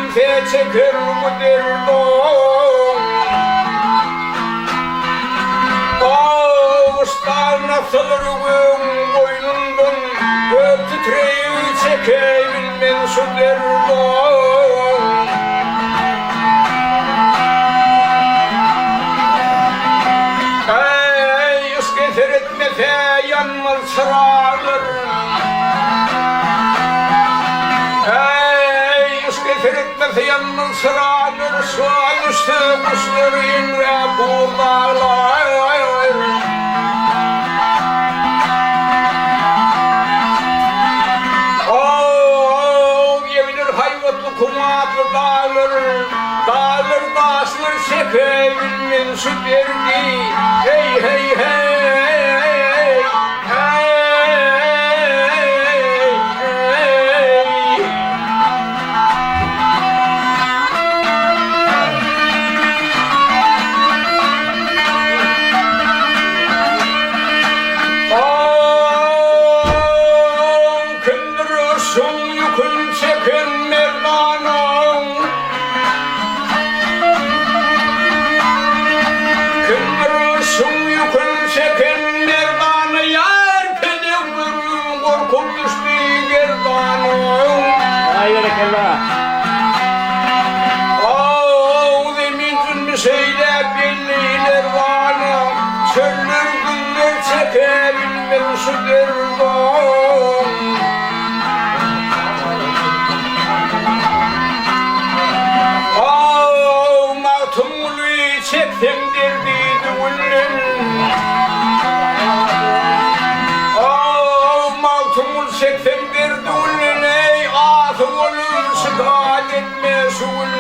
zülfe çeker bu derdon. Ağustar nasılır gün boynundan, gök titreyi çekebilmen şu derdon. Ey ısketer etmese yanmaz çırağır. Etmese yanmaz sıradır, sual üstü kuşlar inre buğdaylar. Yeminir hayvatlı kumatlı dağlar, dağlar taşlar çekebilmen şu derdi. Hey hey hey, şu derdon. Matumlu çektim derdiydi gülüm. Matumlu çektim derdi gülüm. Ey ağzım olur şikat etme şu gülüm.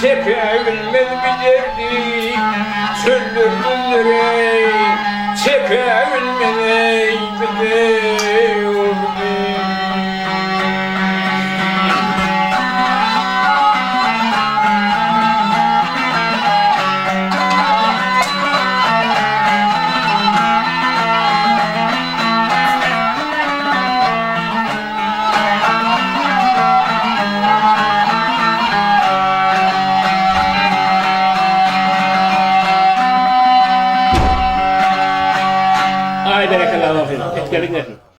Çekebilmez bir derdi, sürdür günleri, çekebilmez bir derdi. Barakallahu fiik.